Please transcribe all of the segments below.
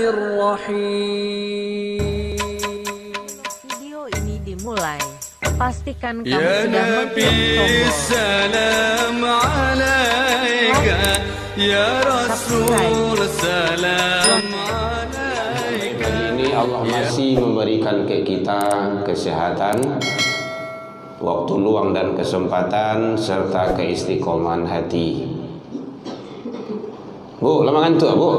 Bismillahirrahmanirrahim. Video ini dimulai. Pastikan kamu Ya sudah Nabi mengklik salam alaika, Ya Rasul salam alaika. Ini Allah masih memberikan ke kita kesehatan, waktu luang dan kesempatan, serta keistiqomahan hati. Bu, lama ngantuk bu?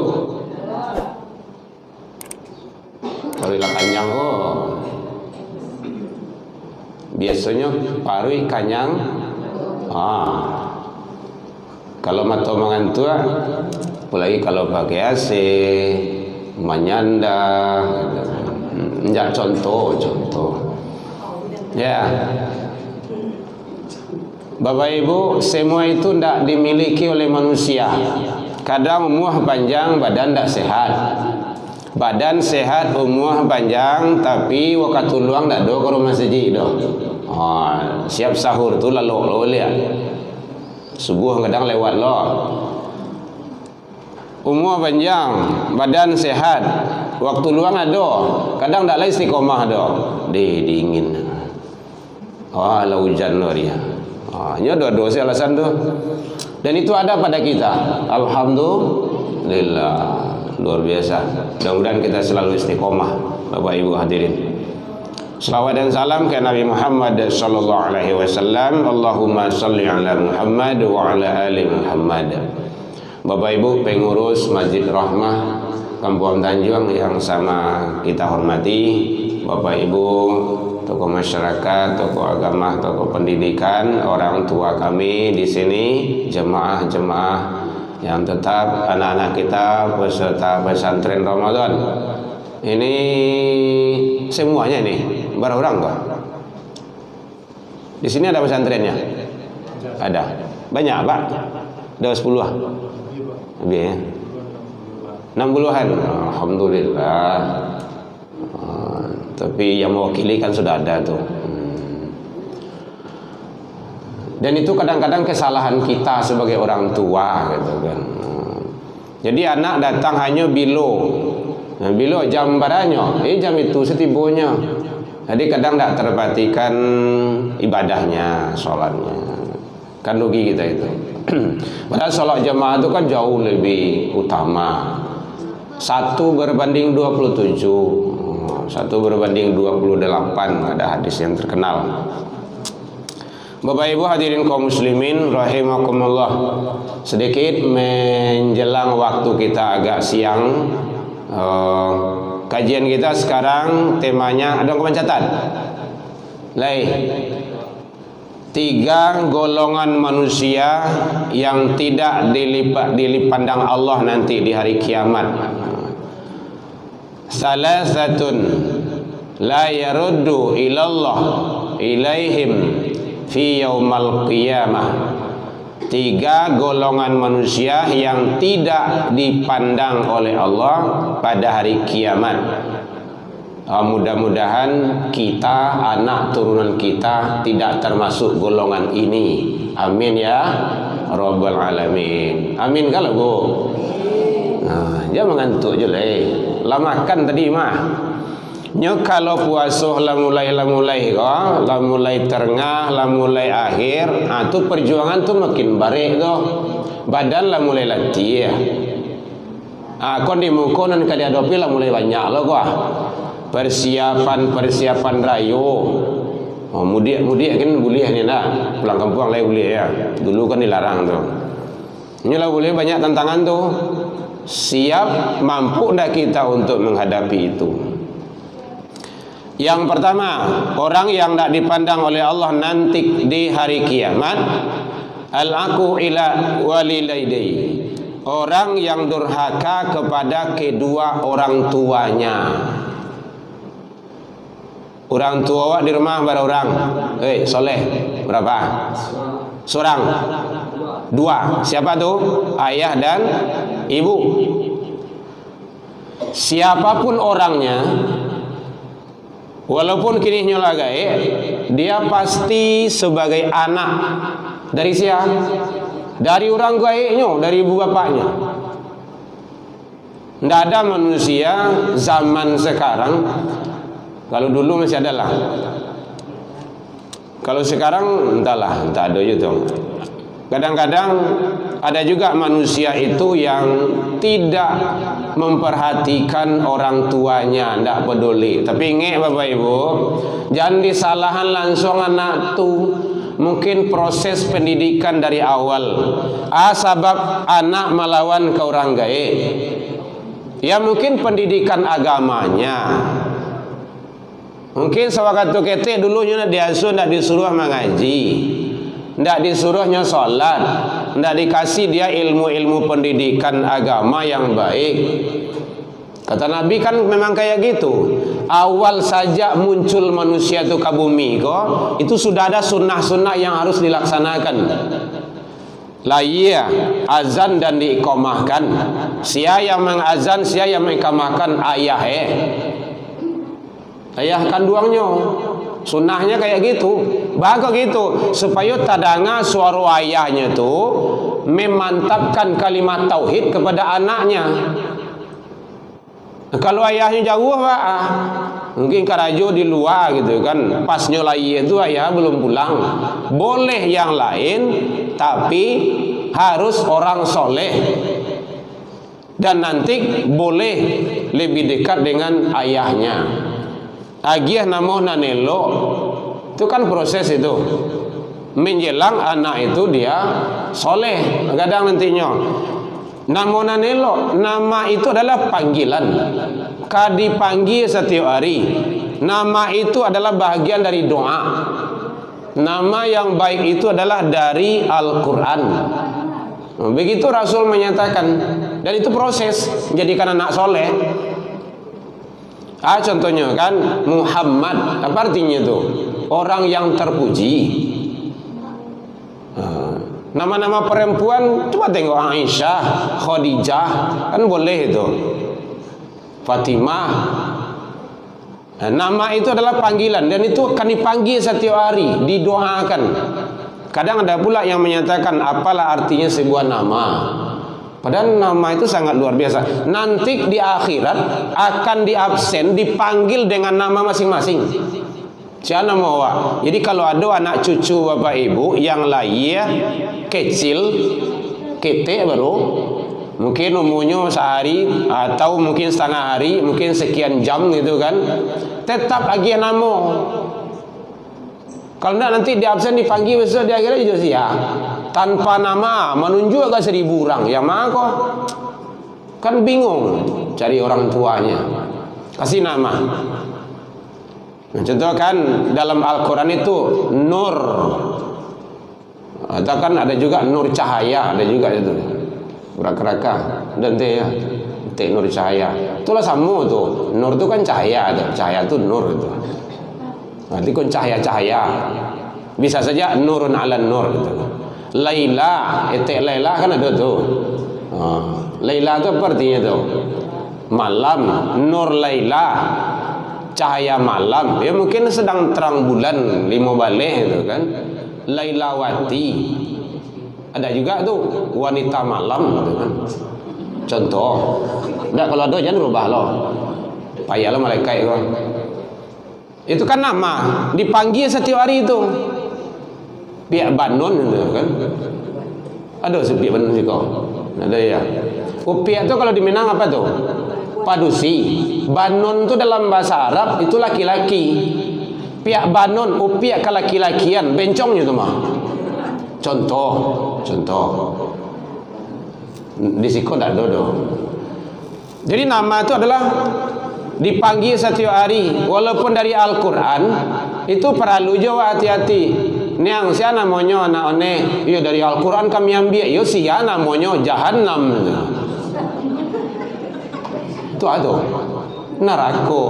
Kalau kanyang kok. Biasanya parui kanyang. Kalau mata mengantuk, apalagi kalau pakai AC, menyanda, enggak contoh. Ya. Bapak Ibu, semua itu tidak dimiliki oleh manusia. Kadang umur panjang, badan tidak sehat. Badan sehat, umur panjang, tapi waktu luang tidak ada ke rumah masjid. Siap sahur tu lalu lihat. Subuh kadang lewat lo. Umur panjang, badan sehat, waktu luang ada. Kadang tidak lagi istiqomah ada. Dingin. Lah hujan lo dia. Ini dua-dua alasan tu. Dan itu ada pada kita. Alhamdulillah, luar biasa. Mudah-mudahan kita selalu istiqomah, Bapak Ibu hadirin. Salawat dan salam ke Nabi Muhammad sallallahu alaihi wasallam. Allahumma salli ala Muhammad wa ala ali Muhammad. Bapak Ibu pengurus Masjid Rahmah Kampung Tanjung yang sama kita hormati, Bapak Ibu tokoh masyarakat, tokoh agama, tokoh pendidikan, orang tua kami di sini, jemaah-jemaah yang tetap, anak-anak kita peserta pesantren Ramadan. Ini semuanya nih, berapa orang kok? Di sini ada pesantrennya? Ada. Banyak, Pak? Ada 10-an? Lebih ya? 60-an. Alhamdulillah. Tapi yang mewakili kan sudah ada tuh. Dan itu kadang-kadang kesalahan kita sebagai orang tua gitu kan. Jadi anak datang hanya bilo jam badannya, jam itu setibonya. Jadi kadang tidak terperhatikan ibadahnya, sholatnya. Kan rugi kita itu. Padahal sholat jamaah itu kan jauh lebih utama. 1 berbanding 27. 1 berbanding 28, ada hadis yang terkenal. Bapak Ibu hadirin kaum muslimin rahimakumullah. Sedikit menjelang waktu kita agak siang. Kajian kita sekarang temanya, ada yang kemencatat? 3 golongan manusia yang tidak dipandang Allah nanti di hari kiamat. Salasatun la yaruddu ilallah ilaihim fi yaumal qiyamah. 3 golongan manusia yang tidak dipandang oleh Allah pada hari kiamat. Mudah-mudahan kita, anak turunan kita tidak termasuk golongan ini. Amin ya Rabbal alamin. Amin kalau Bu. Jangan mengantuk je lah. Lamakan tadi mah. Nya kalau puasa lah mulai kok, lah mulai tengah, lah mulai akhir, tu perjuangan tu makin barik tu. Badan lah mulai latih. Kon di muka nan kada adopi lah mulai banyak lah kok. Persiapan rayo. Mudik kan boleh ni nak. Pulang kampung lah boleh ya. Dulu kan dilarang tu. Ini lah boleh banyak tantangan tu. Siap mampu ndak kita untuk menghadapi itu? Yang pertama, orang yang tidak dipandang oleh Allah nanti di hari kiamat, al-aqu ila walidaini, orang yang durhaka kepada kedua orang tuanya. Orang tua di rumah berapa orang? Soleh berapa? Seorang. 2. Siapa tuh? Ayah dan ibu. Siapapun orangnya, walaupun kini nyolagai, dia pasti sebagai anak dari siapa? Dari orang gaiknya, dari ibu bapaknya. Tidak ada manusia zaman sekarang. Kalau dulu masih ada lah. Kalau sekarang entahlah, entah ada gitu. Kadang-kadang ada juga manusia itu yang tidak memperhatikan orang tuanya, tidak peduli. Tapi ingat Bapak Ibu, jangan disalahan langsung anak tu. Mungkin proses pendidikan dari awal. Sebab anak melawan ke orang gaib. Ya mungkin pendidikan agamanya. Mungkin sewaktu ketik dulunya diasuh, tidak disuruh mengaji, tidak disuruhnya sholat, tidak dikasih dia ilmu-ilmu pendidikan agama yang baik. Kata Nabi kan memang kayak gitu. Awal saja muncul manusia itu ke bumi kok, itu sudah ada sunnah-sunnah yang harus dilaksanakan. Lah iya, azan dan diiqamahkan. Sia yang mengazan, sia yang mengiqamahkan ayah ayah kandungnya. Sunnahnya kayak gitu. Bagus gitu supaya tadanga suara ayahnya tu memantapkan kalimat tauhid kepada anaknya. Kalau ayahnya jauh Pak, mungkin karajo di luar gitu kan, pas nyolai itu ayah belum pulang. Boleh yang lain, tapi harus orang soleh. Dan nanti boleh lebih dekat dengan ayahnya. Agiah namoh nanelo, itu kan proses itu. Menjelang anak itu dia soleh, kadang nantinya. Namo nanelo, nama itu adalah panggilan. Dipanggil setiap hari. Nama itu adalah bahagian dari doa. Nama yang baik itu adalah dari Al-Quran. Begitu Rasul menyatakan. Dan itu proses menjadikan anak soleh. Contohnya kan Muhammad, apa artinya itu? Orang yang terpuji. Nama-nama perempuan coba tengok Aisyah, Khadijah, kan boleh itu. Fatimah. Nama itu adalah panggilan dan itu akan dipanggil setiap hari, didoakan. Kadang ada pula yang menyatakan apalah artinya sebuah nama. Padahal nama itu sangat luar biasa. Nanti di akhirat akan diabsen, dipanggil dengan nama masing-masing. Siapa mau? Jadi kalau ada anak cucu bapak ibu yang lahir kecil, ketek baru, mungkin umurnya sehari atau mungkin setengah hari, mungkin sekian jam gitu kan, tetap lagi nama. Kalau tidak nanti di absen dipanggil besok di akhirnya juga sia. Tanpa nama menunjuk agak 1000 orang. Yang mana kok? Kan bingung cari orang tuanya. Kasih nama. Nah, contoh kan dalam Al-Quran itu nur. Atau kan ada juga nur cahaya, ada juga itu. Berak-raka dan teh ya. Teh nur cahaya. Itulah sama tuh. Nur itu kan cahaya, cahaya itu nur itu. Nanti kan cahaya-cahaya. Bisa saja nurun ala nur gitu. Laila, etek Laila kan ada tuh. Laila itu apa artinya tuh? Malam, nur Laila, cahaya malam. Ya mungkin sedang terang bulan 5 balik itu kan. Lailawati. Ada juga tuh wanita malam gitu kan. Contoh. Enggak, kalau ada jangan rubah loh. Payahlah malaikat itu. Itu kan nama, dipanggil setiap hari itu. Pihak Banon itu kan. Ada pihak Banon sih kok. Ada ya. Pihak itu kalau di Minang apa tuh? Padusi. Banon itu dalam bahasa Arab itu laki-laki. Pihak Banon, pihak kelaki-lakian, bencongnya itu mah. Contoh. Di siko tidak ada. Jadi nama itu adalah dipanggil setiap hari. Walaupun dari Al-Quran itu perlu jauh hati-hati. Niang sia namanya anak one. Iya dari Al-Quran kami ambil. Iya sia namanya Jahannam. Itu ada neraka.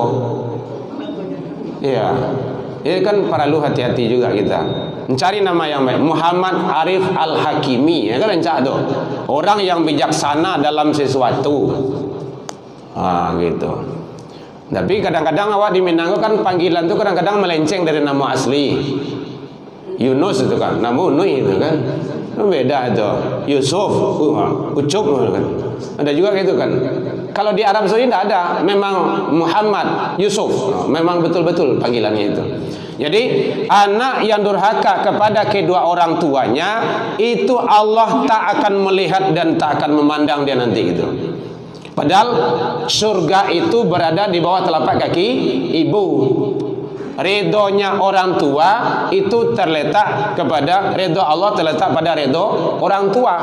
Iya. Ini kan perlu hati-hati juga kita. Mencari nama yang baik. Muhammad Arif Al-Hakimi. Ya kan encak do. Orang yang bijaksana dalam sesuatu. Gitu. Tapi kadang-kadang awak di Minang kan panggilan itu kadang-kadang melenceng dari nama asli. Yunus itu kan, nama Nui itu kan. Beda itu. Yusuf, Ucup kan. Ada juga gitu kan. Kalau di Arab Saudi tidak ada, memang Muhammad Yusuf, memang betul-betul panggilannya itu. Jadi anak yang durhaka kepada kedua orang tuanya itu Allah tak akan melihat dan tak akan memandang dia nanti gitu. Padahal surga itu berada di bawah telapak kaki ibu. Redonya orang tua itu terletak kepada redo Allah, terletak pada redo orang tua.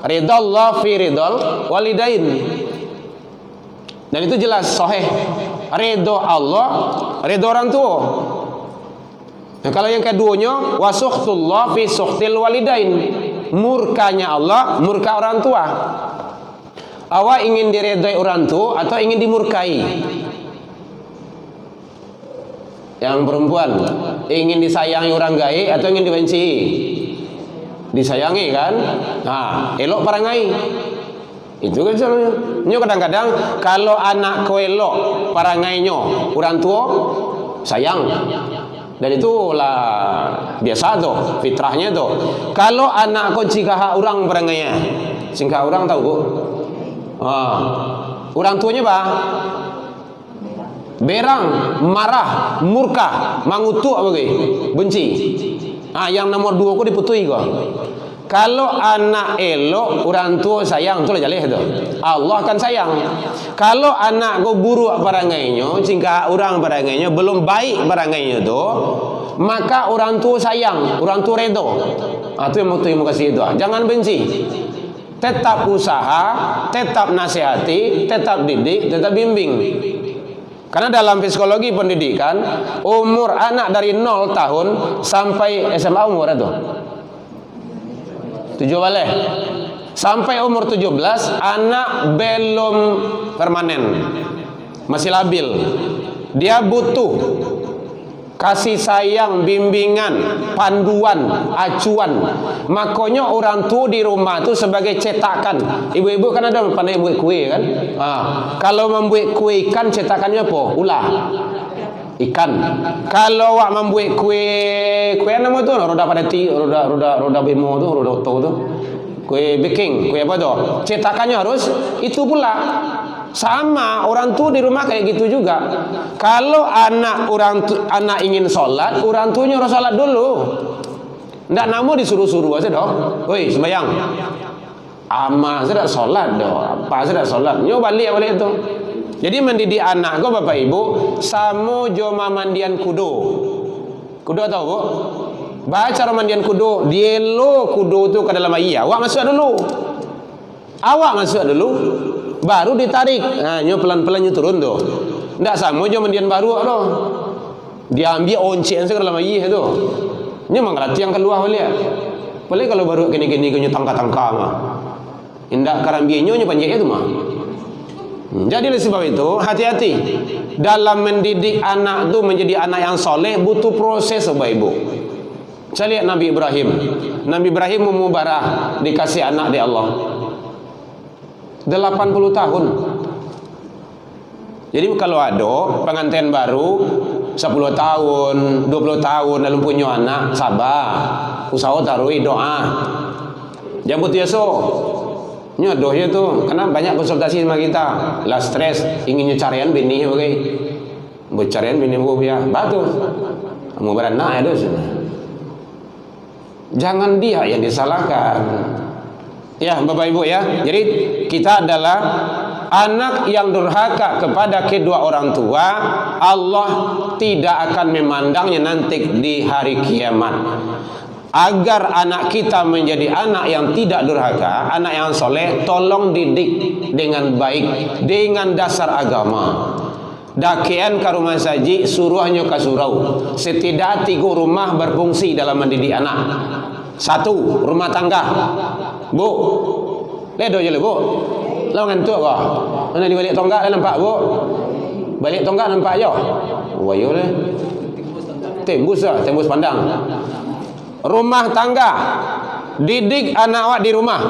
Ridha Allah fi ridhal walidain. Dan itu jelas sahih. Ridho Allah, ridho orang tua. Nah, kalau yang keduanya wasuhtullah fi suhtil walidain. Murkanya Allah, murka orang tua. Awak ingin diredai orang tua atau ingin dimurkai? Yang perempuan ingin disayangi orang gae atau ingin dibenci? Disayangi kan? Nah, elok parangai. Itu kan sebenarnya. Kadang-kadang kalau anak ko elok parangainya orang tua sayang. Dan itulah biasa tuh, fitrahnya tuh. Kalau anak ko cikaha orang parangainya, cikaha orang tahu bu? Orang tuanya bah berang, marah, murka, mangutuk apa ke? Benci. Yang nomor 2 ko diputui ko. Kalau anak elok, orang tua sayang, itulah jaleh itu. Allah akan sayang. Kalau anak ko buruk barangainya, jika orang barangainya belum baik barangainya itu, maka orang tua sayang, orang tua redo. Itu yang mau kasih itu. Jangan benci. Tetap usaha, tetap nasihati, tetap didik, tetap bimbing. Karena dalam psikologi pendidikan, umur anak dari 0 tahun sampai SMA umur itu 7 balik. Sampai umur 17, anak belum permanen, masih labil. Dia butuh kasih sayang, bimbingan, panduan, acuan. Makanya orang tua di rumah itu sebagai cetakan. Ibu-ibu kan ada pandai buat kue kan? Kalau membuat kue ikan, cetakannya apa? Ulah. Ikan. Kalau awak membuat kue nama tu, roda padati, roda bemo tu, roda oto tu. Kue baking, kue apa tu? Cetakannya harus itu pula. Sama orang tua di rumah kayak gitu juga. Kalau anak ingin sholat, orang tuanya harus sholat dulu. Ndak namu disuruh-suruh aja doh. Woi sembayang. Ama sudah sholat doh. Apa sudah sholat? Nyo balik itu. Jadi mendidik anak kau bapak ibu samo joma mandian kudo. Kudo tahu bu? Baca mandian kudo. Dielo kudo tu ke dalam air. Awak masuk dulu. Awak masuk dulu. Baru ditarik. Nah, nyo pelan-pelan nyo turun tuh. Ndak sama jo mandian baru doh. Dia ambil oncen ke dalam air tu. Nyo mengerti yang keluar boleh. Boleh kalau baru gini-gini nyo tangka-tangka mah. Indak karambienyo nyo panjang itu mah. Jadi oleh sebab itu hati-hati dalam mendidik anak itu menjadi anak yang soleh butuh proses Bapak Ibu. Saya lihat Nabi Ibrahim. Nabi Ibrahim memubarah dikasih anak di Allah 80 tahun. Jadi kalau ada pengantin baru 10 tahun 20 tahun dalam punya anak, sabar, usaha tarui doa, jambut biasa. Nyodohnya tuh, karena banyak konsultasi sama kita. Lah stres, ingin carian bini bagai. Bercarian bini ya, batu. Mau beranak ya dos. Jangan dia yang disalahkan. Ya, Bapak Ibu ya. Jadi kita adalah anak yang durhaka kepada kedua orang tua, Allah tidak akan memandangnya nanti di hari kiamat. Agar anak kita menjadi anak yang tidak durhaka, anak yang soleh, tolong didik dengan baik, dengan dasar agama. Dakian ke rumah saji, suruhnya ke surau. Setidak 3 rumah berfungsi dalam mendidik anak. 1, rumah tangga. Bu, ledo je le bu. Lau ngantuk kah? Mana di balik tonggak nampak bu? Balik tonggak nampak je. Wayo le. Tembus lah, tembus pandang. Rumah tangga, didik anak awak di rumah.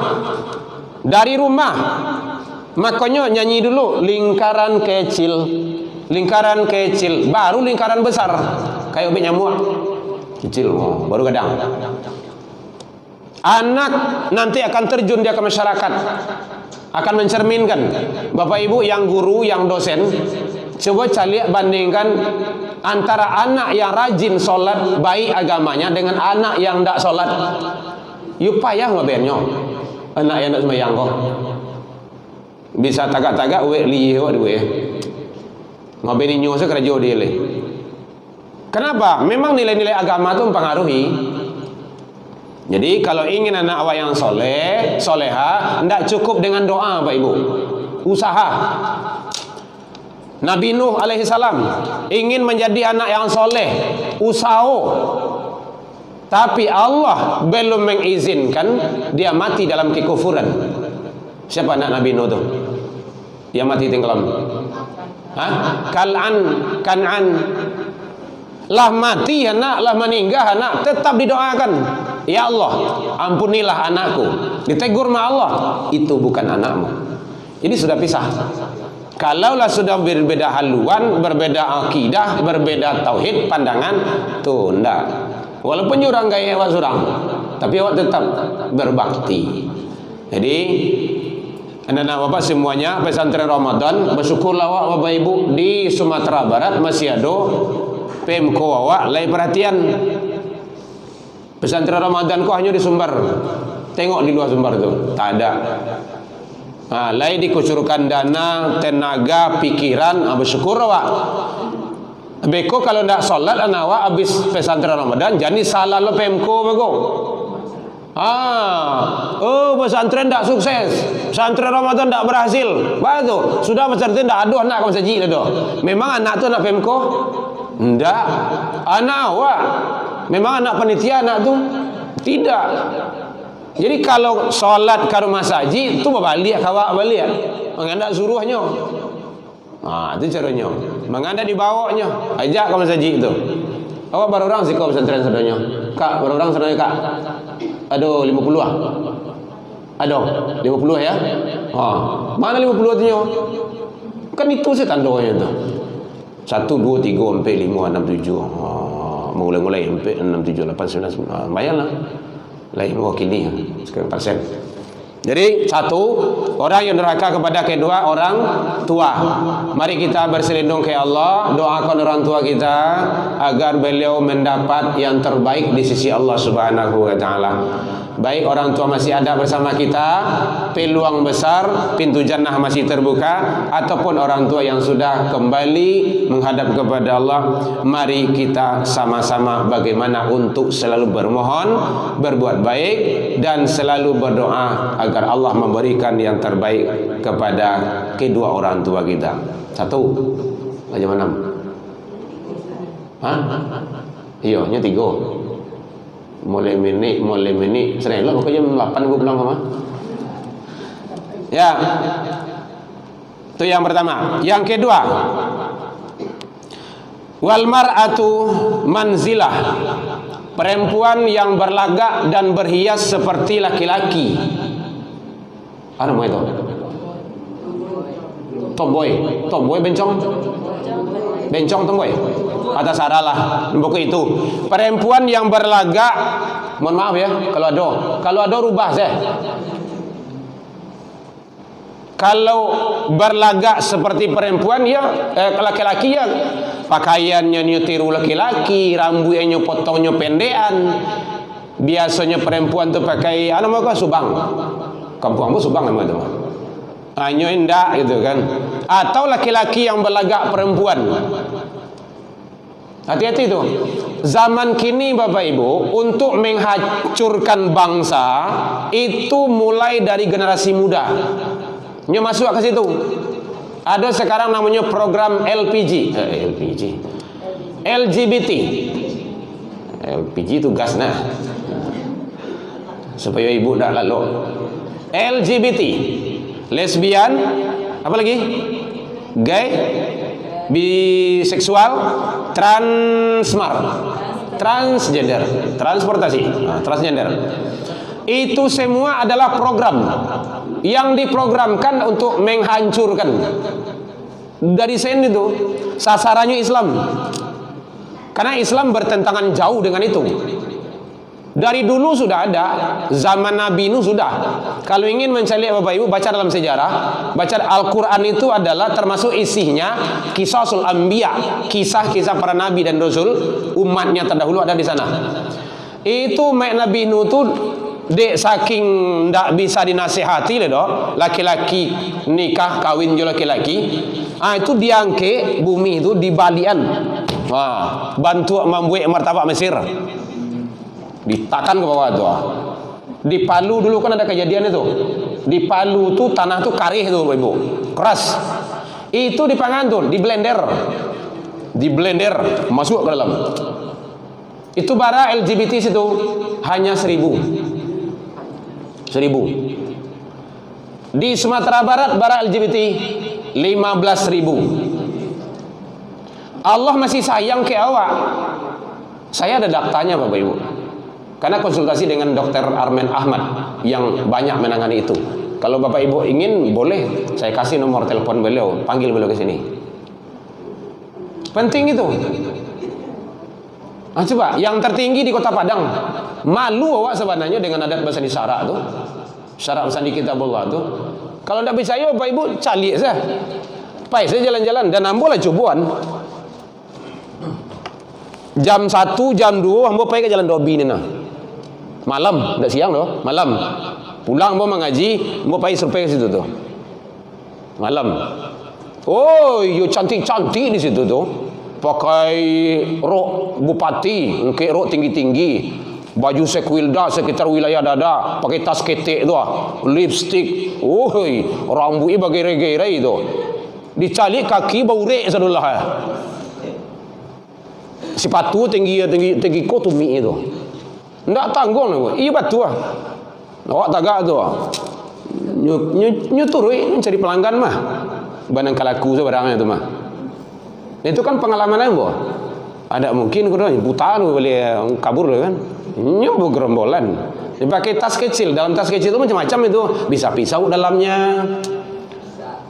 Dari rumah, makanya nyanyi dulu lingkaran kecil, baru lingkaran besar. Kayak obat nyamuk, kecil, baru kadang. Anak nanti akan terjun dia ke masyarakat. akan mencerminkan. Bapak Ibu yang guru, yang dosen, coba cari bandingkan antara anak yang rajin sholat, baik agamanya, dengan anak yang tidak sholat. Yuk payah ngabenyo anak yang tidak sembahyang kok. Bisa tagak-tagak we liye wak duwe. Ngabeni nyo kerja dia le. Kenapa? Memang nilai-nilai agama itu mempengaruhi. Jadi kalau ingin anak awak yang soleh, soleha, tidak cukup dengan doa, Pak Ibu. Usaha. Nabi Nuh alaihissalam ingin menjadi anak yang soleh, usaha. Tapi Allah belum mengizinkan dia mati dalam kekufuran. Siapa anak Nabi Nuh itu? Yang mati tenggelam. Kan'an. Lah mati anak, lah meninggal anak, tetap didoakan. Ya Allah, ampunilah anakku. Ditegur sama Allah, itu bukan anakmu. Ini sudah pisah. Kalaulah sudah berbeda haluan, berbeda akidah, berbeda tauhid, pandangan, tuh enggak. Walaupun orang gaya awak surang, tapi awak tetap berbakti. Jadi anak-anak bapak semuanya pesantren Ramadan, bersyukurlah awak bapak ibu di Sumatera Barat masih ada Pemko awak lay perhatian. Pesantren Ramadan kok hanya di Sumber. Tengok di luar Sumber tu, tak ada. Lay dikucurkan dana, tenaga, pikiran, bersyukur awak. Beko kalau ndak solat anak awak habis pesantren Ramadan, jadi salah lo Pemko beko. Pesantren tak sukses, pesantren Ramadan tak berhasil. Betul. Sudah pesantren tak ada anak kamu saji dah. Memang anak tu anak Pemko? Enggak. Anak awak. Memang anak panitia anak tu? Tidak. Jadi kalau solat ke rumah saji tu balik awak balik. Mengandak suruhnya. Itu caranya. Mengandak dibawanya. Ajak kamu saji itu. Awak baru orang sih kau pesantren saudaranya. Kak, baru orang saudaranya kak. Aduh 50 ah. Aduh 50 ya. Mana 50 tu? Kan itu sih tandanya tu. 1 2 3 4 5 6 7. Mulai-mulai 6 7 8 9 bayarlah. Lain mewakili sekian persen. Jadi satu, orang yang neraka kepada kedua orang tua. Mari kita berselindung ke Allah, doakan orang tua kita agar beliau mendapat yang terbaik di sisi Allah Subhanahu wa taala. Baik orang tua masih ada bersama kita, peluang besar pintu jannah masih terbuka, ataupun orang tua yang sudah kembali menghadap kepada Allah, mari kita sama-sama bagaimana untuk selalu bermohon, berbuat baik dan selalu berdoa agar Allah memberikan yang terbaik kepada kedua orang tua kita. Satu, aja mana? Iya, nya 3. Mulai mini serela pokoknya 8 gue bilang sama. Ya. Itu yang pertama. Yang kedua, wal mar'atu manzilah. Perempuan yang berlagak dan berhias seperti laki-laki. Apa namanya itu? Tomboy bencong. Bencong tomboy. Atas aralah buku itu. Perempuan yang berlagak, mohon maaf ya kalau ada rubah saya. Kalau berlagak seperti perempuan ya laki-laki ya pakaiannya tiru laki-laki, rambutnya potongnya pendean. Biasanya perempuan tuh pakai apa subang. Kampung subang namanya teman. Hanya indah gitu kan. Atau laki-laki yang berlagak perempuan. Hati-hati itu. Zaman kini Bapak Ibu, untuk menghancurkan bangsa itu mulai dari generasi muda. Ini masuk ke situ. Ada sekarang namanya program LGBT. LPG itu gas nah. Supaya ibu tak lalu. LGBT, lesbian, apa lagi? Gay, biseksual, transgender, transportasi, transgender. Itu semua adalah program yang diprogramkan untuk menghancurkan. Dari sen itu sasarannya Islam, karena Islam bertentangan jauh dengan itu. Dari dulu sudah ada, zaman Nabi Nuh sudah. Kalau ingin mencari Bapak Ibu, baca dalam sejarah, baca Al-Quran itu adalah termasuk isinya Qisasul Anbiya, kisah-kisah para Nabi dan Rasul, umatnya terdahulu ada di sana. Itu Nabi Nuh itu dek saking ndak bisa dinasihati loh, laki-laki nikah kawin jo laki-laki, itu diangke bumi itu di balian, bantu membuat martabak Mesir, ditakan ke bawah tuh. Di Palu dulu kan ada kejadian itu. Di Palu tuh tanah tuh karih tuh Ibu, keras. Itu dipangan tuh, di blender, masuk ke dalam. Itu bara LGBT situ hanya 1.000. Di Sumatera Barat bara LGBT 15.000. Allah masih sayang ke awak. Saya ada daktanya Bapak Ibu. Karena konsultasi dengan Dr. Armen Ahmad yang banyak menangani itu. Kalau Bapak Ibu ingin, boleh saya kasih nomor telepon beliau, panggil beliau ke sini. Penting itu. Coba, yang tertinggi di Kota Padang. Malu awak sebenarnya dengan adat bahasa isyarat tuh. Syarat sandi kitabullah tuh. Kalau tidak bisa ya Bapak Ibu calik saya. Pai saya jalan-jalan dan ambolah cubuan. Jam 1, jam 2 ambo pai ke jalan Dobi ni nah. Malam, tidak siang loh, malam. Pulang mau mengaji, mau pergi survei ke situ tuh. Malam. Oh, yo cantik-cantik di situ tuh. Pakai rok bupati, pakai rok tinggi-tinggi. Baju sekwilda sekitar wilayah dada, pakai tas ketek tuh, lipstick. Oi, rambutnya bagai reggae itu. Dicalik kaki bau rek sadulah. Sepatu tinggi kotumi itu. Ndak tanggung aku. Iya betul. Awak tagak tu. Nyuturui mencari pelanggan mah. Banang kalaku sebarangnya tu mah. Itu kan pengalaman aku. Ada mungkin kudu buta lu boleh kabur lu kan. Nyoba gerombolan. Dipakai tas kecil. Dalam tas kecil itu macam-macam itu. Bisa pisau dalamnya.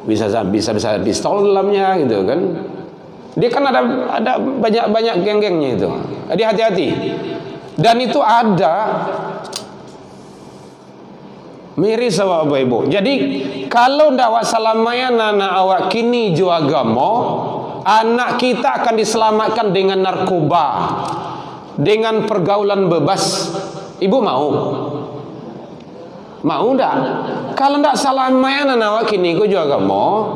Bisa pistol dalamnya gitu kan. Dia kan ada banyak geng-gengnya itu. Jadi hati-hati. Dan itu ada miris awak Bapak Ibu. Jadi kalau ndak awak salamayan anak awak kini jo agama, anak kita akan diselamatkan dengan narkoba, dengan pergaulan bebas. Ibu mau? Mau ndak? Kalau ndak salamayan anak awak kini ko jo agama,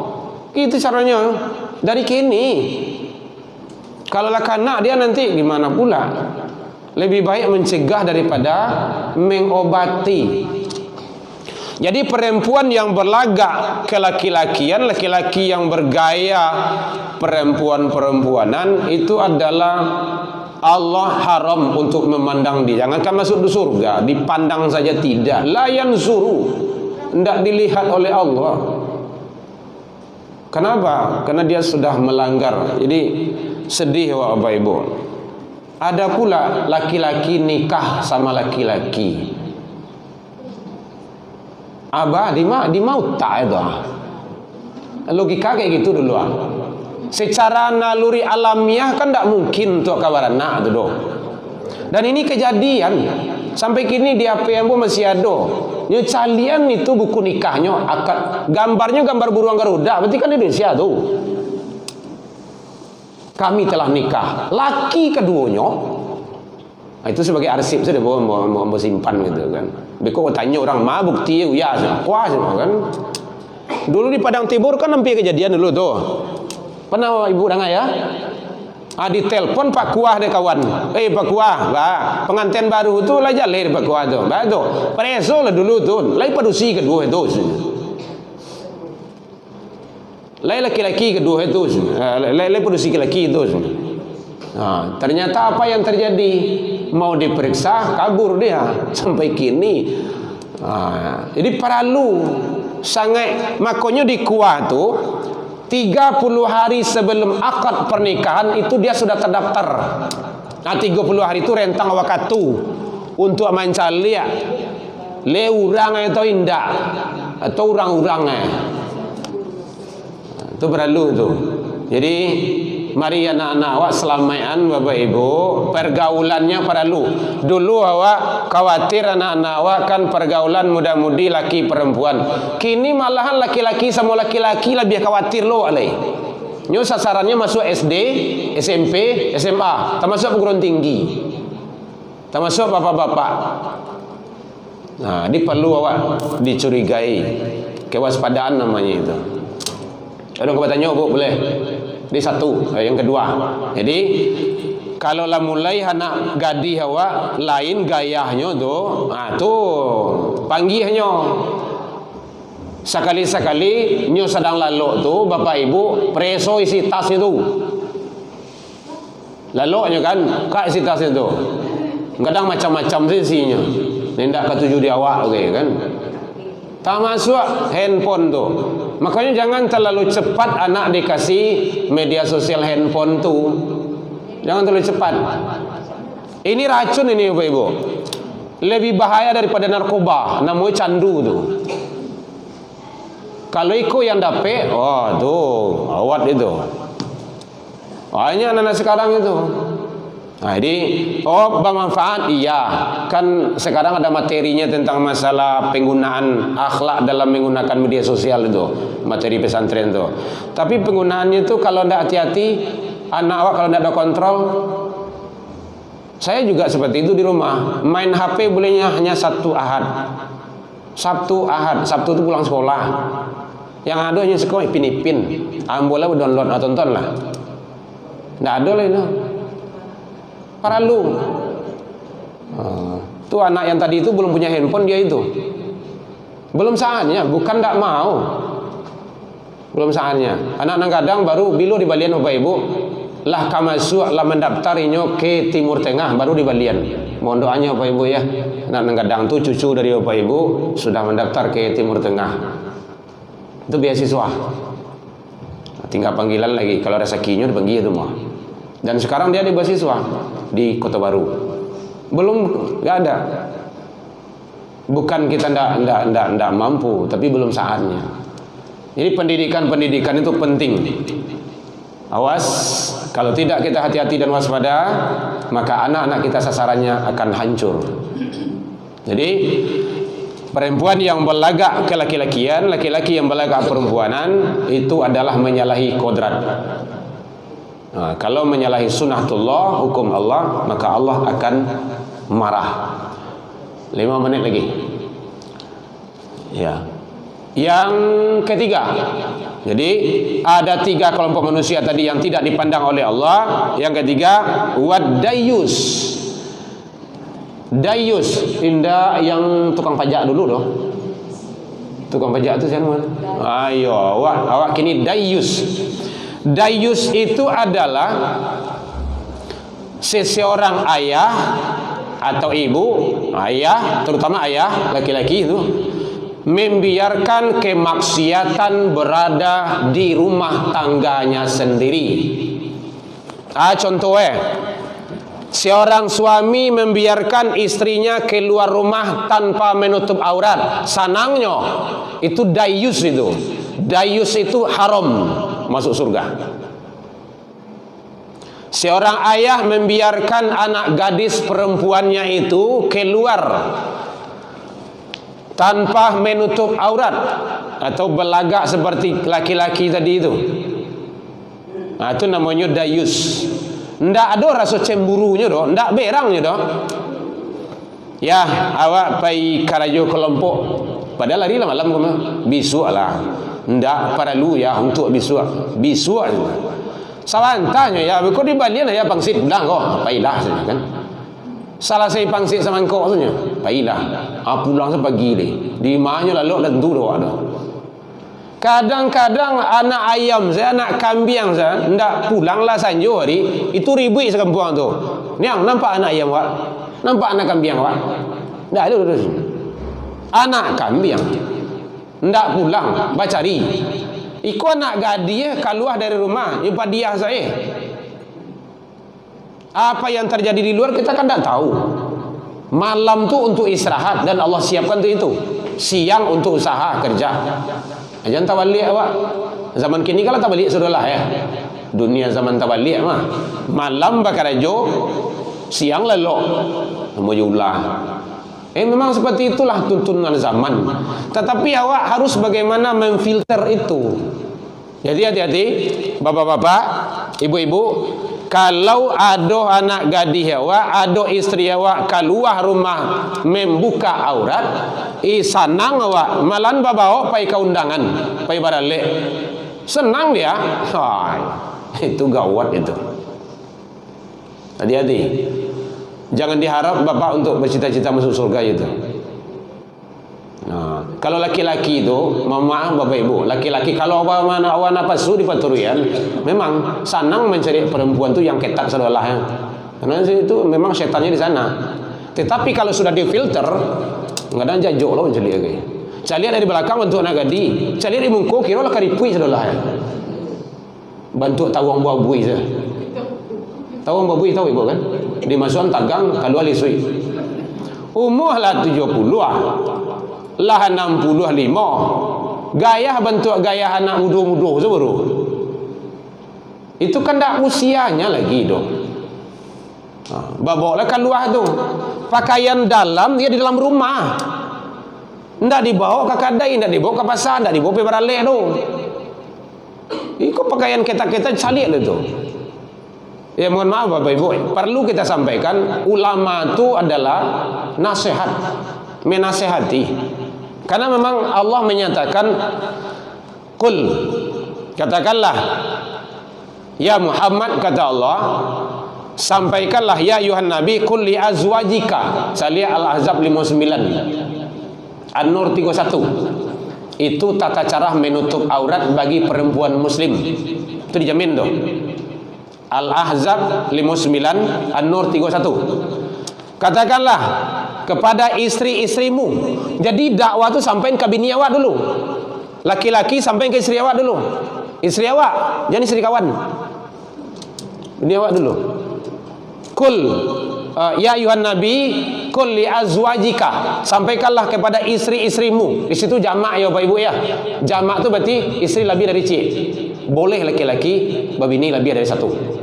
itu caranya dari kini. Kalau lah kanak dia nanti gimana pula? Lebih baik mencegah daripada mengobati. Jadi perempuan yang berlagak kelaki-lakian, laki-laki yang bergaya perempuan-perempuanan, itu adalah Allah haram untuk memandang dia. Jangankan masuk di surga, dipandang saja tidak. Layan suruh, tidak dilihat oleh Allah. Kenapa? Karena dia sudah melanggar. Jadi sedih Bapak Ibu. Ada pula laki-laki nikah sama laki-laki. Abah di maut tak itu. Logika kayak gitu dulu. Secara naluri alamiah kan tidak mungkin untuk kabar anak itu doh. Dan ini kejadian sampai kini di APM masih ada. Nyo calian itu buku nikahnya, akad gambarnya gambar burung garuda. Berarti kan Indonesia tuh. Kami telah nikah. Laki keduanya itu sebagai arsip sudah mau simpan gitu kan. Beko tanya orang mah bukti ya kuah kan. Dulu di Padang Timur kan hampir kejadian dulu tuh. Pernah Ibu dengar ya? Ditelepon Pak Kuah deh kawan. Pak Kuah, pengantin baru tu lah jalan Pak Kuah tu. Betul. Preso lah dulu tu. Lai padusi kedua itu. Lai laki-laki kedua itu. Lai padusi laki itu. Ternyata apa yang terjadi? Mau diperiksa, kabur dia sampai kini. Jadi perlu sangat makanya di Kuah tu 30 hari sebelum akad pernikahan itu dia sudah terdaftar. 30 hari itu rentang waktu untuk mencari le urang atau indah atau orang-orangnya. Itu perlu tu. Jadi mari anak-anak awak selamaian Bapak Ibu, pergaulannya perlu. Dulu awak khawatir anak-anak awak kan pergaulan muda-mudi laki perempuan. Kini malahan laki-laki sama laki-laki lebih khawatir lo alai. Nyo sasarannya masuk SD, SMP, SMA, termasuk perguruan tinggi, termasuk bapak-bapak. Nah, ini perlu awak dicurigai, kewaspadaan namanya itu. Ada yang bertanya, Bu, boleh? Ini satu, yang kedua. Jadi, kalau lah mulai anak gadis awak lain gayahnya tu, panggihnya. Sekali-sekali nyo sedang lalu tu Bapak Ibu preso isi tas itu. Lalu kan kak isi tas itu. Kadang macam-macam sisinya. Nendak ketujuh di awak okay, kan. Tak masuk handphone tu. Makanya jangan terlalu cepat anak dikasih media sosial handphone tu. Jangan terlalu cepat. Ini racun ini Bapak Ibu. Lebih bahaya daripada narkoba, namanya candu tu. Kalau ikut yang dapet, tuh awat itu. Hanya anak-anak sekarang itu. Nah, jadi bermanfaat iya. Kan sekarang ada materinya tentang masalah penggunaan akhlak dalam menggunakan media sosial itu, materi pesantren itu. Tapi penggunaannya itu kalau tidak hati-hati, anak awak kalau tidak ada kontrol. Saya juga seperti itu di rumah. Main HP bolehnya hanya Sabtu Ahad. Sabtu itu pulang sekolah. Yang ada hanya sekolah ipin-ipin. Ambola download atau tonton lah. Nggak ada lah itu. Paralu. Tuh anak yang tadi itu belum punya handphone dia itu. Belum saatnya, bukan nggak mau. Belum saatnya. Anak-anak kadang baru bilo di balian Bapak Ibu. Lah kamasuk lah mendaftarinyo ke Timur Tengah baru di balian. Mohon doanya Bapak Ibu ya. Anak-anak kadang tuh cucu dari Bapak Ibu sudah mendaftar ke Timur Tengah. Itu beasiswa. Tinggal panggilan lagi. Kalau rezekinya dipanggil itu mah. Dan sekarang dia di beasiswa di Kota Baru. Belum nggak ada. Bukan kita ndak mampu, tapi belum saatnya. Jadi pendidikan itu penting. Awas, kalau tidak kita hati-hati dan waspada, maka anak-anak kita sasarannya akan hancur. Jadi perempuan yang berlagak ke laki-lakian, laki-laki yang berlagak perempuanan, itu adalah menyalahi kodrat. Nah, kalau menyalahi sunnatullah, hukum Allah, maka Allah akan marah. 5 menit lagi. Ya. Yang ketiga, jadi ada 3 kelompok manusia tadi yang tidak dipandang oleh Allah. Yang ketiga, wad-dayyus. Dayyus, indah yang tukang pajak dulu doh. Tukang pajak itu siapa? Ayo, awak kini dayyus. Dayyus itu adalah seseorang ayah atau ibu, ayah, terutama ayah laki-laki itu membiarkan kemaksiatan berada di rumah tangganya sendiri. Contohnya, seorang suami membiarkan istrinya keluar rumah tanpa menutup aurat, sanangnya, itu dayyus itu. Dayyus itu haram masuk surga. Seorang ayah membiarkan anak gadis perempuannya itu keluar tanpa menutup aurat atau berlagak seperti laki-laki tadi itu. Nah, itu namanya dayyus. Ndak ada rasa cemburunya doh, ndak berangnya doh. Ya, awak pai karajo kelompok. Padahal hari lah malam kau bisu lah. Ndak perlu ya untuk bisu. Bisu aja. Sawantanya ya, kau di balian ya pangsit pulang kau. Pailah saja kan. Salah saya pangsit sama engkau saja. Pailah. Pulang sepagi deh. Di mana lalu dan tu doa dah. Kadang-kadang anak ayam saya, anak kambing saya, ndak pulanglah sanjo hari, itu ribut sekampung tu. Niang nampak anak ayam wak? Nampak anak kambing wak? Ndak ada terus. Anak kambing ndak pulang, bacari. Iku anak gadis keluar dari rumah, jumpa dia saya. Apa yang terjadi di luar kita kan tak tahu. Malam tu untuk istirahat dan Allah siapkan tu itu. Siang untuk usaha kerja. Jangan tak balik awak. Zaman kini kalau tak balik sudahlah ya. Dunia zaman tabalik mah malam bakarajo, siang lalu mejulah. Memang seperti itulah tuntunan zaman. Tetapi awak harus bagaimana memfilter itu. Jadi hati-hati bapak-bapak, ibu-ibu, kalau ada anak gadis awak, ada istri awak keluar rumah membuka aurat, sanang awak malan bawa pai ke undangan, pai barale. Senang dia. Itu gawat itu. Hati-hati. Jangan diharap bapak untuk bercita-cita masuk surga itu. Nah, kalau laki-laki itu, maaf bapak ibu, laki-laki kalau awan nafsu di paturian, memang senang mencari perempuan itu yang ketat sedolahnya. Karena itu memang setannya di sana. Tetapi kalau sudah difilter, nggak ada jajok loh mencari lagi. Cari dari belakang untuk anak gadi, cari di mungko kira lah karipui sedolahnya. Bantu tawang buah bui saja. Tawang buah bui tahu ibu kan? Di masukan tagang kalau alisui. Umur lah 70 lah 65. Gaya bentuk gaya anak muda-muda baru. Itu kan tak usianya lagi dong. Bawa lah keluar tu. Pakaian dalam dia di dalam rumah. Ndak dibawa ke kedai, ndak dibawa ke pasar, ndak dibawa ke baralek tu. Ikut pakaian kita salik tu. Ya mohon maaf Bapak Ibu, perlu kita sampaikan ulama itu adalah nasihat, menasehati. Karena memang Allah menyatakan qul, katakanlah ya Muhammad, kata Allah, sampaikanlah ya ayuhan nabi, qul li azwajika. Salih Al-Ahzab 59, An-Nur 31. Itu tata cara menutup aurat bagi perempuan muslim. Itu dijamin dong. Al-Ahzab 59, An-Nur 31. Katakanlah kepada istri-istrimu. Jadi dakwah itu sampaikan ke bini awak dulu. Laki-laki sampaikan ke istri awak dulu. Istri awak, jangan istri kawan. Bini awak dulu. Kul ya ayuhan nabi, kul li azwajika. Sampaikanlah kepada istri-istrimu. Di situ jamak ya Bapak Ibu ya. Jamak itu berarti istri lebih dari cik. Boleh laki-laki berbini lebih dari satu.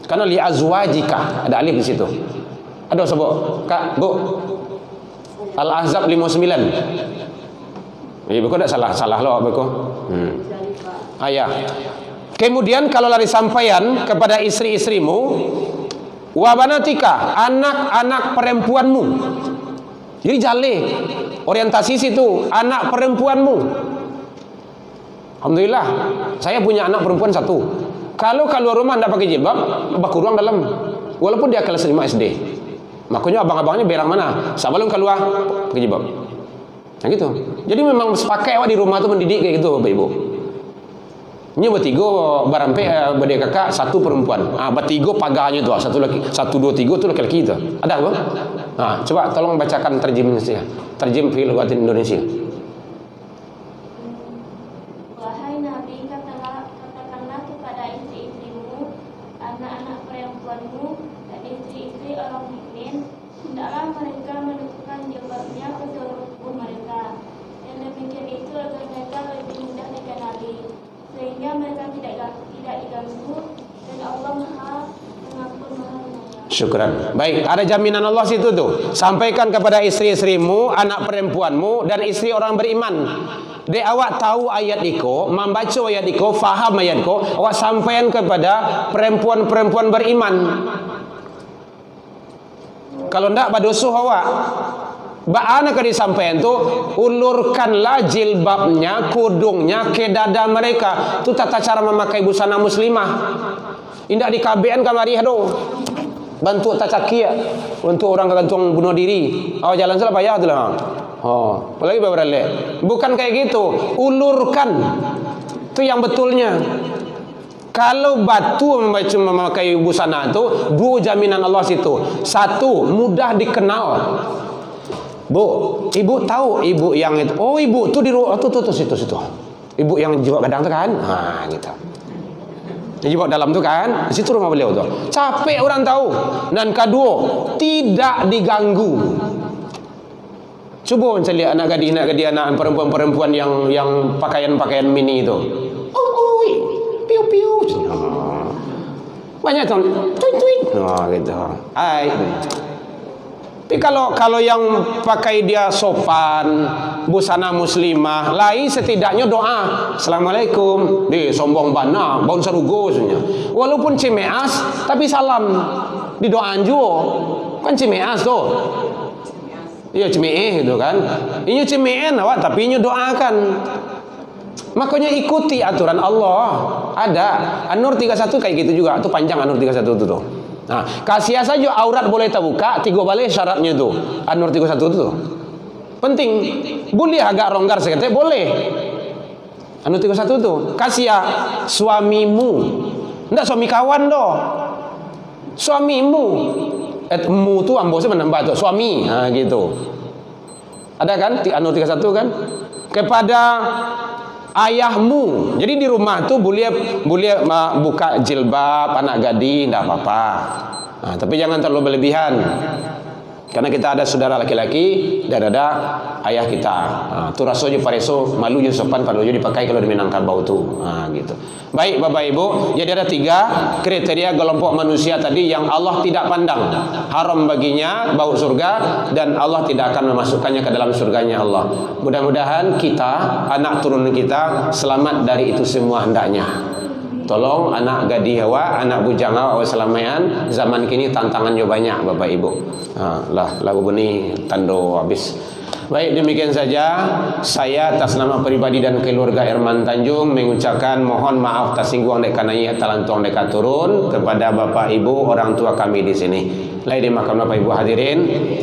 Karena li azwajika ada alif di situ. Ada sebut Kak, Bu. Al-Ahzab 59. Ya, betul tak salah loh betul. Ayah. Kemudian kalau lari sampaian kepada istri-istrimu, wa banatika, anak-anak perempuanmu. Jadi jale orientasi situ, anak perempuanmu. Alhamdulillah, saya punya anak perempuan satu. Kalau keluar rumah tidak pakai jilbab, bakurang dalam. Walaupun dia kelas 5 SD. Makanya abang-abangnya berang mana? Sebelum keluar pakai jilbab. Nah gitu. Jadi memang sepakai awak di rumah itu mendidik kayak gitu Bapak Ibu. Ini bertiga barampe berdua kakak, satu perempuan. Bertiga pagarnya tu, satu laki, 1 2 3 tu laki-laki itu. Ada apa? Coba tolong bacakan terjemahnya saya. Terjem fil lughatin Indonesia. Wahai Nabi, katakanlah kepada istri-istrimu, anak-anak perempuanmu, dan istri-istri orang mukmin, hendaklah mereka menutupkan jilbabnya ke seluruh tubuh mereka. Dan demikian itu agar mereka lebih mudah dikenali, sehingga mereka tidak diganggu, dan Allah Maha Pengampun Maha Penyayang. Syukran. Baik, ada jaminan Allah situ tuh. Sampaikan kepada istri-istrimu, anak perempuanmu, dan istri orang beriman. Dek awak tahu ayat iko, membaca ayat iko, faham ayat iko, awak sampaikan kepada perempuan-perempuan beriman. Kalau ndak badosuh awak. Bagaimana kalau disampaikan tu, ulurkanlah jilbabnya, kudungnya ke dada mereka. Itu tata cara memakai busana muslimah. Indak di KBN kamari hado. Bantu tacaki ya untuk orang kegantung bunuh diri. Awak jalan salah payah tu lah. Apalagi beberapa le. Bukan kayak gitu. Ulurkan. Itu yang betulnya. Kalau batu memakai busana itu, 2 jaminan Allah situ. 1, mudah dikenal. Bu, ibu tahu ibu yang itu. Oh, ibu tuh di situ. Ibu yang jawab kadang tu kan? Gitu. Jawab dalam tu kan? Di situ rumah beliau tu. Capek orang tahu. Dan kedua, tidak diganggu. Coba mencari anak gadis, anak perempuan-perempuan yang pakaian-pakaian mini itu. Piu-piu. Banyak tuh tweet. Oh gitu. Hai. Tapi kalau yang pakai dia sopan, busana muslimah, lain setidaknya doa. Assalamualaikum. Sombong bana, baun sarugosnya. Walaupun cimeas, tapi salam. Di doaan juga. Kan cimeas tuh. Iya cimeeh gitu kan. Ini cimeen awak, tapi ini doakan. Makanya ikuti aturan Allah. Ada An-Nur 31 kayak gitu juga. Itu panjang An-Nur 31 itu tuh. Nah, kasih saja aurat boleh terbuka, 3 balik syaratnya itu. An-Nur 31 itu tuh. Penting. Boleh agak ronggar sekali, boleh. An-Nur 31 tuh. Kasih suamimu. Enggak suami kawan doh. Suamimu. Mu tuh ambosnya menambah tuh suami. Nah, gitu. Ada kan An-Nur 31 kan? Kepada ayahmu. Jadi di rumah tuh boleh buka jilbab anak gading, tidak apa-apa. Nah, tapi jangan terlalu berlebihan. Karena kita ada saudara laki-laki dan ada ayah kita. Nah, tu rasanya pareso malu je sopan pada je dipakai kalau di Minangkabau tu. Nah, gitu. Baik Bapak Ibu, jadi ada 3 kriteria kelompok manusia tadi yang Allah tidak pandang. Haram baginya bau surga dan Allah tidak akan memasukkannya ke dalam surganya Allah. Mudah-mudahan kita, anak turun kita selamat dari itu semua hendaknya. Tolong anak gadis awak, anak bujang awak selamayan. Zaman kini tantangannya banyak Bapak Ibu. Lagu benih tando habis. Baik, demikian saja saya atas nama pribadi dan keluarga Irman Tanjung mengucapkan mohon maaf tersinggung dek kanai talantuang dek turun kepada Bapak Ibu orang tua kami di sini. Lain dimakan Bapak Ibu hadirin.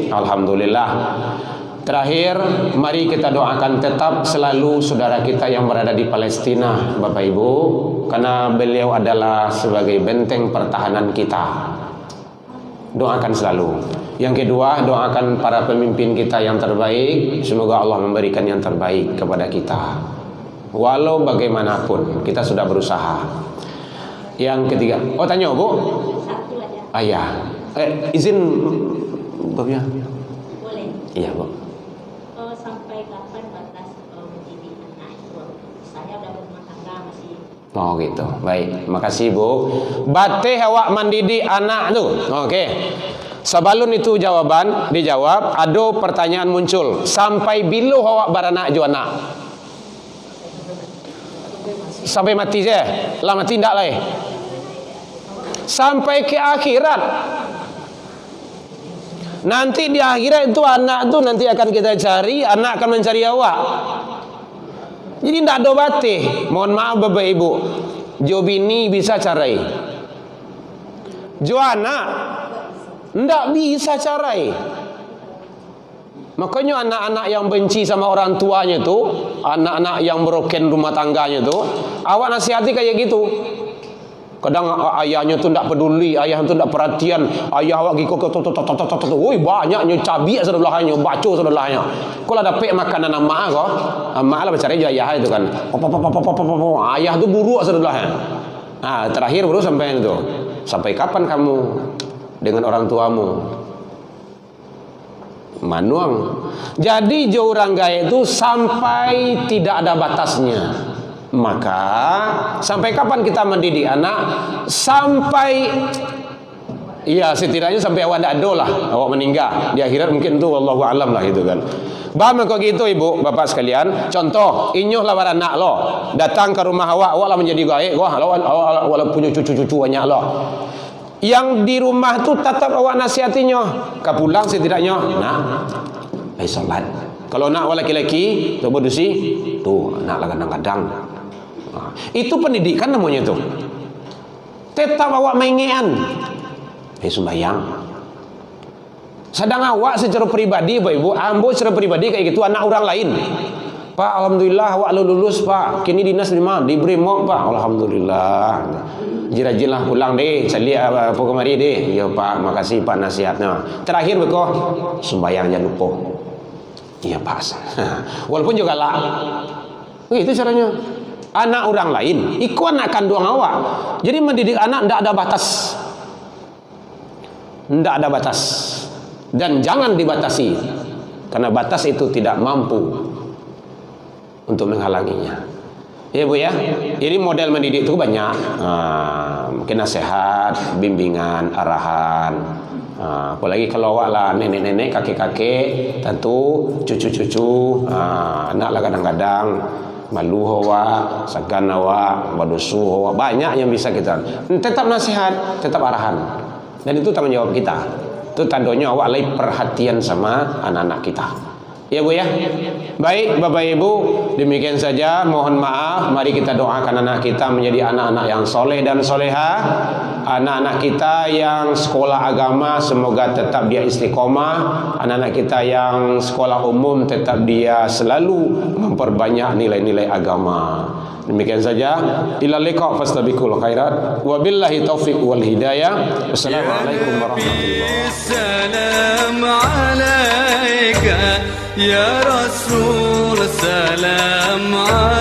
Alhamdulillah. Terakhir, mari kita doakan tetap selalu saudara kita yang berada di Palestina, Bapak Ibu, karena beliau adalah sebagai benteng pertahanan kita. Doakan selalu. Yang kedua, doakan para pemimpin kita yang terbaik. Semoga Allah memberikan yang terbaik kepada kita. Walau bagaimanapun, kita sudah berusaha. Yang ketiga, tanya Bu? Ayah, izin Bapak ya? Boleh. Iya Bu. Sampai kapan batas mendidik anak itu? Saya udah berumah tangga masih. Oh gitu. Baik, makasih Bu. Bate awak mendidik anak tu. Okey. Sebelum itu jawaban dijawab, ada pertanyaan muncul. Sampai bila awak beranak jo anak? Sampai mati je. Lah mati ndak lah. Sampai ke akhirat. Nanti di akhirat itu anak tu nanti akan kita cari, anak akan mencari awak. Jadi tidak ada batih. Mohon maaf Bapak Ibu, jo bini bisa carai, jo anak tidak bisa carai. Makanya anak-anak yang benci sama orang tuanya tu, anak-anak yang meroken rumah tangganya tu, awak nasihati kayak gitu. Kadang ayahnya tu tidak peduli, ayah tu tidak perhatian, ayah awak giko woi banyaknya cabi sebelahnya, baco sebelahnya. Kalau dapat makanan amak kau, amak lah bercari ayah itu kan. Ayah tu buruk sebelahnya. Nah, terakhir baru sampai itu. Sampai kapan kamu dengan orang tuamu? Manuang. Jadi jauh orang gaya itu sampai tidak ada batasnya. Maka sampai kapan kita mendidik anak? Sampai setidaknya sampai awak tidak ada lah, awak meninggal. Di akhirat mungkin tu wallahu alam lah itu kan. Bagaimana kok gitu Ibu, Bapak sekalian? Contoh, inyuh lah anak lo datang ke rumah awak lah menjadi gaib, awak punya cucu-cucu banyak lo. Yang di rumah tu tetap awak nasihatinya. Kau pulang setidaknya, nak, ayo salat. Kalau nak laki-laki, tu berdusi, tu nak lah kadang-kadang. Itu pendidikan namanya tu. Tetap awak mengean, sembahyang. Sedang awak secara pribadi, Bapak Ibu, ambo secara pribadi kayak gitu anak orang lain. Pak, alhamdulillah awak lulus Pak. Kini dinas di mana? Di Brimob Pak. Alhamdulillah. Jirajin lah pulang deh. Saya lihat apa kemari deh. Ya Pak, makasih Pak nasihatnya. Terakhir beko sembahyang jangan lupa. Iya Pak. Walaupun juga lah. Itu caranya. Anak orang lain, ikut anak kandung awak. Jadi mendidik anak tidak ada batas. Tidak ada batas. Dan jangan dibatasi. Karena batas itu tidak mampu untuk menghalanginya. Ya Bu ya. Jadi model mendidik itu banyak. Mungkin nasihat, bimbingan, arahan. Apalagi kalau awak lah nenek-nenek, kakek-kakek, tentu cucu-cucu, anak lah kadang-kadang malu awak, segan awak, badusu awak, banyak yang bisa kita. Tetap nasihat, tetap arahan. Dan itu tanggung jawab kita. Itu tandanya awak lagi perhatian sama anak-anak kita. Ya Bu ya. Baik Bapak Ibu, demikian saja. Mohon maaf. Mari kita doakan anak kita menjadi anak-anak yang soleh dan soleha. Anak-anak kita yang sekolah agama semoga tetap dia istiqomah. Anak-anak kita yang sekolah umum tetap dia selalu memperbanyak nilai-nilai agama. Demikian saja. Ila liqa fastabiqul khairat. Wabillahi taufiq wal hidayah. Wassalamualaikum warahmatullahi wabarakatuh. يا رسول سلام عليك